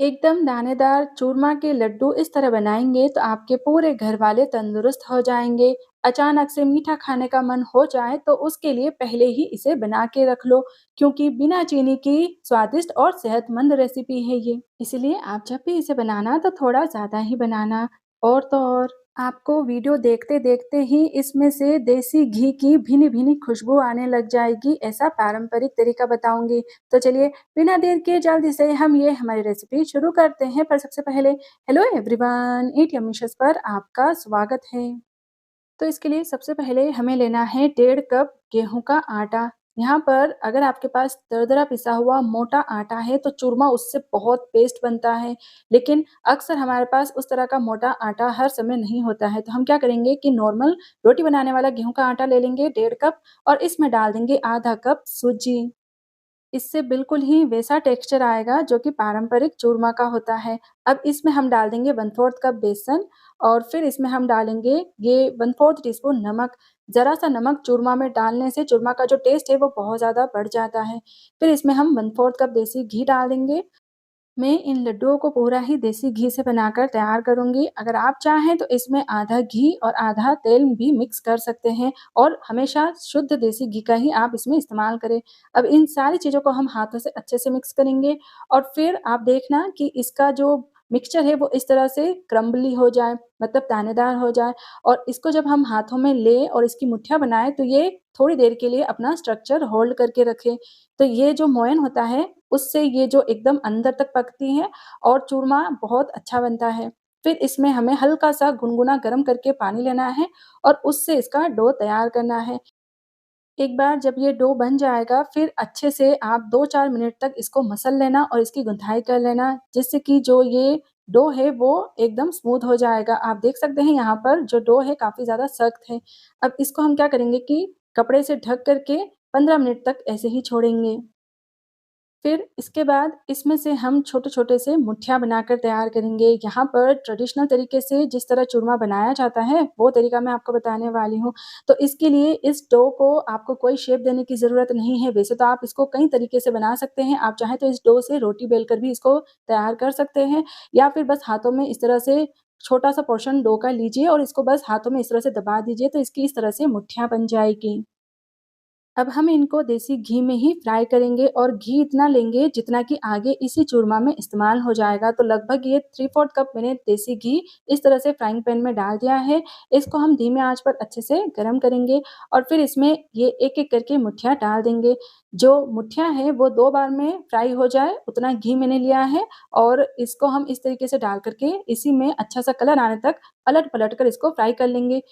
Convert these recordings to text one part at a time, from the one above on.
एकदम दानेदार चूरमा के लड्डू इस तरह बनाएंगे तो आपके पूरे घर वाले तंदुरुस्त हो जाएंगे। अचानक से मीठा खाने का मन हो जाए तो उसके लिए पहले ही इसे बना के रख लो, क्योंकि बिना चीनी की स्वादिष्ट और सेहतमंद रेसिपी है ये। इसलिए आप जब भी इसे बनाना तो थोड़ा ज़्यादा ही बनाना। और तो और आपको वीडियो देखते-देखते ही इसमें से देसी घी की भीनी-भीनी खुशबू आने लग जाएगी, ऐसा पारंपरिक तरीका बताऊँगी। तो चलिए बिना देर किए जल्दी से हम ये हमारी रेसिपी शुरू करते हैं। पर सबसे पहले हेलो एवरीवन, ईट यम्मी डिशेज़ पर आपका स्वागत है। तो इसके लिए सबसे पहले हमें लेना है 1.5 कप गेहूं का आटा। यहाँ पर अगर आपके पास दरदरा पिसा हुआ मोटा आटा है तो चूरमा उससे बहुत पेस्ट बनता है, लेकिन अक्सर हमारे पास उस तरह का मोटा आटा हर समय नहीं होता है। तो हम क्या करेंगे कि नॉर्मल रोटी बनाने वाला गेहूं का आटा ले लेंगे 1.5 कप, और इसमें डाल देंगे आधा कप सूजी। इससे बिल्कुल ही वैसा टेक्सचर आएगा जो कि पारंपरिक चूरमा का होता है। अब इसमें हम डाल देंगे 1/4 कप बेसन, और फिर इसमें हम डालेंगे ये 1/4 टीस्पून नमक। ज़रा-सा नमक चूरमा में डालने से चूरमा का जो टेस्ट है वो बहुत ज़्यादा बढ़ जाता है। फिर इसमें हम 1/4 कप देसी घी डाल देंगे। मैं इन लड्डुओं को पूरा ही देसी घी से बनाकर तैयार करूँगी। अगर आप चाहें तो इसमें आधा घी और आधा तेल भी मिक्स कर सकते हैं, और हमेशा शुद्ध देसी घी का ही आप इसमें इस्तेमाल करें। अब इन सारी चीज़ों को हम हाथों से अच्छे से मिक्स करेंगे, और फिर आप देखना कि इसका जो मिक्सचर है वो इस तरह से क्रम्बली हो जाए, मतलब दानेदार हो जाए। और इसको जब हम हाथों में लें और इसकी मुठ्ठियाँ बनाएँ तो ये थोड़ी देर के लिए अपना स्ट्रक्चर होल्ड करके रखें। तो ये जो मोयन होता है उससे ये जो एकदम अंदर तक पकती है और चूरमा बहुत अच्छा बनता है। फिर इसमें हमें हल्का-सा गुनगुना गरम करके पानी लेना है और उससे इसका डो तैयार करना है। एक बार जब ये डो बन जाएगा, फिर अच्छे से आप 2-4 मिनट तक इसको मसल लेना और इसकी गुँथाई कर लेना, जिससे कि जो ये डो है वो एकदम स्मूथ हो जाएगा। आप देख सकते हैं यहाँ पर जो डो है काफ़ी ज़्यादा सख्त है। अब इसको हम क्या करेंगे कि कपड़े से ढक कर के 15 मिनट तक ऐसे ही छोड़ेंगे। फिर इसके बाद इसमें से हम छोटे-छोटे से मुठिया बनाकर तैयार करेंगे। यहाँ पर ट्रेडिशनल तरीके से जिस तरह चूरमा बनाया जाता है, वो तरीका मैं आपको बताने वाली हूँ। तो इसके लिए इस डो को आपको कोई शेप देने की ज़रूरत नहीं है। वैसे तो आप इसको कई तरीके से बना सकते हैं। आप चाहें तो इस डो से रोटी बेलकर भी इसको तैयार कर सकते हैं, या फिर बस हाथों में इस तरह से छोटा-सा पोर्शन डो का लीजिए और इसको बस हाथों में इस तरह से दबा दीजिए, तो इसकी इस तरह से मुठिया बन जाएगी। अब हम इनको देसी घी में ही फ्राई करेंगे, और घी इतना लेंगे जितना कि आगे इसी चूरमा में इस्तेमाल हो जाएगा। तो लगभग ये 3/4 कप मैंने देसी घी इस तरह से फ्राइंग पैन में डाल दिया है। इसको हम धीमे आँच पर अच्छे से गरम करेंगे, और फिर इसमें ये एक-एक करके मुठिया डाल देंगे। जो मुठिया है वो 2 बार में फ्राई हो जाए उतना घी मैंने लिया है, और इसको हम इस तरीके से डाल कर के इसी में अच्छा-सा कलर आने तक पलट-पलट कर इसको फ्राई कर लेंगे।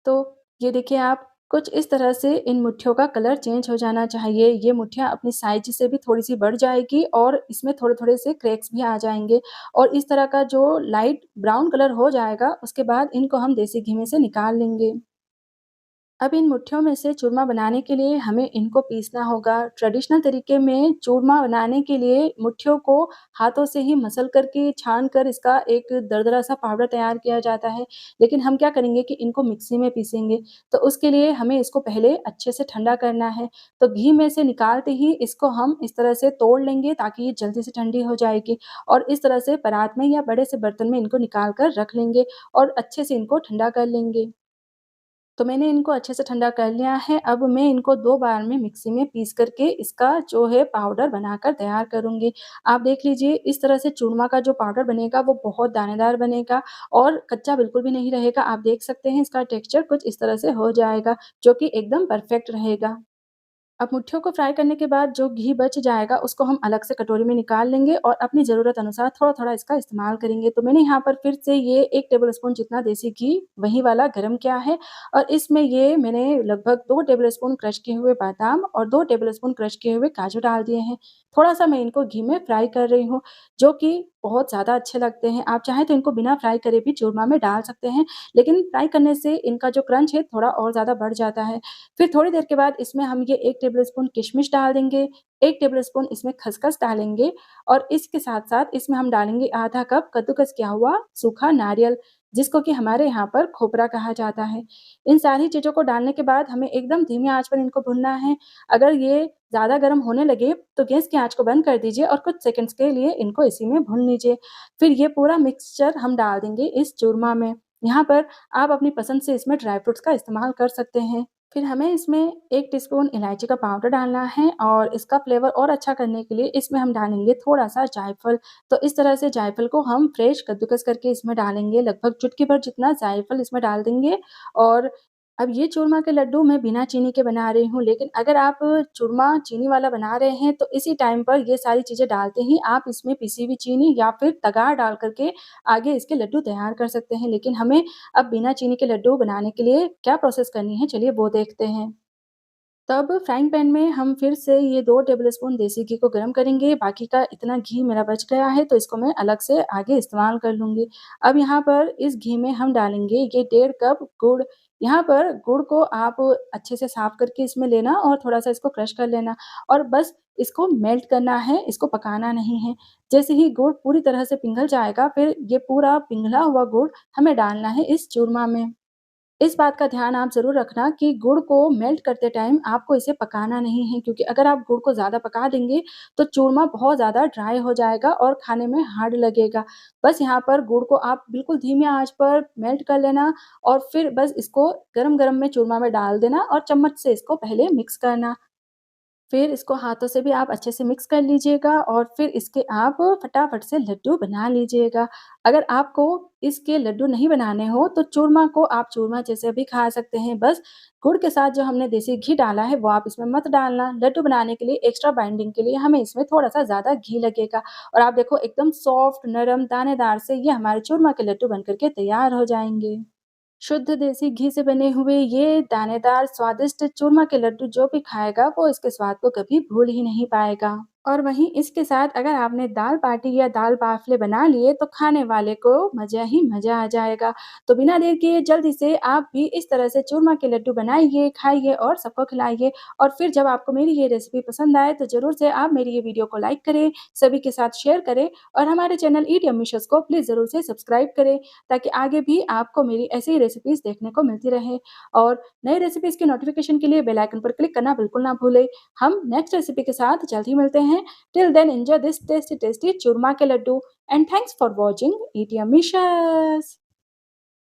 तो ये देखिए आप, कुछ इस तरह से इन मुट्ठियों का कलर चेंज हो जाना चाहिए। ये मुट्ठियाँ अपनी साइज़ से भी थोड़ी-सी बढ़ जाएगी और इसमें थोड़े-थोड़े से क्रैक्स भी आ जाएँगे, और इस तरह का जो लाइट ब्राउन कलर हो जाएगा, उसके बाद इनको हम देसी घी में से निकाल लेंगे। अब इन मुट्ठियों में से चूरमा बनाने के लिए हमें इनको पीसना होगा। ट्रेडिशनल तरीके में चूरमा बनाने के लिए मुट्ठियों को हाथों से ही मसल कर के, छान कर इसका एक दरदरा सा पाउडर तैयार किया जाता है। लेकिन हम क्या करेंगे कि इनको मिक्सी में पीसेंगे। तो उसके लिए हमें इसको पहले अच्छे से ठंडा करना है। तो घी में से निकालते ही इसको हम इस तरह से तोड़ लेंगे ताकि ये जल्दी से ठंडी हो जाएगी, और इस तरह से परात में या बड़े से बर्तन में इनको निकाल कर रख लेंगे और अच्छे से इनको ठंडा कर लेंगे। तो मैंने इनको अच्छे से ठंडा कर लिया है। अब मैं इनको 2 बार में मिक्सी में पीस करके इसका जो है पाउडर बनाकर तैयार करूँगी। आप देख लीजिए, इस तरह से चूरमा का जो पाउडर बनेगा वो बहुत दानेदार बनेगा और कच्चा बिल्कुल भी नहीं रहेगा। आप देख सकते हैं इसका टेक्सचर कुछ इस तरह से हो जाएगा, जो कि एकदम परफेक्ट रहेगा। अब मुट्ठियों को फ्राई करने के बाद जो घी बच जाएगा उसको हम अलग से कटोरी में निकाल लेंगे और अपनी ज़रूरत अनुसार थोड़ा-थोड़ा इसका इस्तेमाल करेंगे। तो मैंने यहाँ पर फिर से ये 1 टेबलस्पून जितना देसी घी वही वाला गरम किया है, और इसमें ये मैंने लगभग 2 टेबलस्पून क्रश किए हुए बादाम और 2 टेबलस्पून क्रश किए हुए काजू डाल दिए हैं। थोड़ा-सा मैं इनको घी में फ्राई कर रही हूँ, जो कि बहुत ज़्यादा अच्छे लगते हैं। आप चाहें तो इनको बिना फ्राई करे भी चूरमा में डाल सकते हैं, लेकिन फ्राई करने से इनका जो क्रंच है थोड़ा और ज़्यादा बढ़ जाता है। फिर थोड़ी देर के बाद इसमें हम ये 1 टेबलस्पून किशमिश डाल देंगे, 1 टेबलस्पून इसमें खसखस डालेंगे, और इसके साथ-साथ इसमें हम डालेंगे आधा कप कद्दूकस किया हुआ सूखा नारियल। जिसको कि हमारे यहाँ पर खोपरा कहा जाता है। इन सारी चीज़ों को डालने के बाद हमें एकदम धीमी आँच पर इनको भूनना है। अगर ये ज़्यादा गरम होने लगे तो गैस की आँच को बंद कर दीजिए और कुछ सेकंड्स के लिए इनको इसी में भून लीजिए। फिर ये पूरा मिक्सचर हम डाल देंगे इस चूरमा में। यहाँ पर आप अपनी पसंद से इसमें ड्राई फ्रूट्स का इस्तेमाल कर सकते हैं। फिर हमें इसमें 1 टीस्पून इलायची का पाउडर डालना है और इसका फ्लेवर और अच्छा करने के लिए इसमें हम डालेंगे थोड़ा-सा जायफल। तो इस तरह से जायफल को हम फ्रेश कद्दूकस करके इसमें डालेंगे, लगभग चुटकी भर जितना जायफल इसमें डाल देंगे। और अब ये चूरमा के लड्डू मैं बिना चीनी के बना रही हूँ, लेकिन अगर आप चूरमा चीनी वाला बना रहे हैं, तो इसी टाइम पर ये सारी चीज़ें डालते ही आप इसमें पिसी हुई चीनी या फिर तगार डाल कर के आगे इसके लड्डू तैयार कर सकते हैं। लेकिन हमें अब बिना चीनी के लड्डू बनाने के लिए क्या प्रोसेस करनी है, चलिए वो देखते हैं। तब फ्राइंग पैन में हम फिर से ये 2 टेबलस्पून देसी घी को गरम करेंगे, बाकी का इतना घी मेरा बच गया है तो इसको मैं अलग से आगे इस्तेमाल कर लूँगी। अब यहाँ पर इस घी में हम डालेंगे ये 1.5 कप गुड़। यहाँ पर गुड़ को आप अच्छे से साफ करके इसमें लेना और थोड़ा-सा इसको क्रश कर लेना और बस इसको मेल्ट करना है, इसको पकाना नहीं है। जैसे ही गुड़ पूरी तरह से पिघल जाएगा, फिर ये पूरा पिघला हुआ गुड़ हमें डालना है इस चूरमा में। इस बात का ध्यान आप ज़रूर रखना कि गुड़ को मेल्ट करते टाइम आपको इसे पकाना नहीं है, क्योंकि अगर आप गुड़ को ज़्यादा पका देंगे, तो चूरमा बहुत ज़्यादा ड्राई हो जाएगा और खाने में हार्ड लगेगा। बस यहाँ पर गुड़ को आप बिल्कुल धीमी आँच पर मेल्ट कर लेना और फिर बस इसको गरम-गरम में चूरमा में डाल देना और चम्मच से इसको पहले मिक्स करना। फिर इसको हाथों से भी आप अच्छे से मिक्स कर लीजिएगा और फिर इसके आप फटाफट से लड्डू बना लीजिएगा। अगर आपको इसके लड्डू नहीं बनाने हो तो चूरमा को आप चूरमा जैसे भी खा सकते हैं। बस गुड़ के साथ जो हमने देसी घी डाला है वो आप इसमें मत डालना। लड्डू बनाने के लिए एक्स्ट्रा बाइंडिंग के लिए हमें इसमें थोड़ा-सा ज़्यादा घी लगेगा और आप देखो एकदम सॉफ्ट, नरम, दानेदार से ये हमारे चूरमा के लड्डू बन कर के तैयार हो जाएँगे। शुद्ध देसी घी से बने हुए ये दानेदार स्वादिष्ट चूरमा के लड्डू जो भी खाएगा वो इसके स्वाद को कभी भूल ही नहीं पाएगा। और वहीं इसके साथ अगर आपने दाल बाटी या दाल बाफले बना लिए तो खाने वाले को मज़ा ही मज़ा आ जाएगा। तो बिना देर किए जल्दी से आप भी इस तरह से चूरमा के लड्डू बनाइए, खाइए और सबको खिलाइए। और फिर जब आपको मेरी ये रेसिपी पसंद आए तो ज़रूर से आप मेरी ये वीडियो को लाइक करें, सभी के साथ शेयर करें और हमारे चैनल ईट यम्मी शोज़ को प्लीज़ ज़रूर से सब्सक्राइब करें, ताकि आगे भी आपको मेरी ऐसी ही रेसिपीज़ देखने को मिलती रहे। और नई रेसिपीज़ की नोटिफ़िकेशन के लिए बेल आइकन पर क्लिक करना बिल्कुल ना भूलें। हम नेक्स्ट रेसिपी के साथ जल्द ही मिलते हैं। Till then, enjoy this tasty churma ke laddu and thanks for watching. Eat yummy.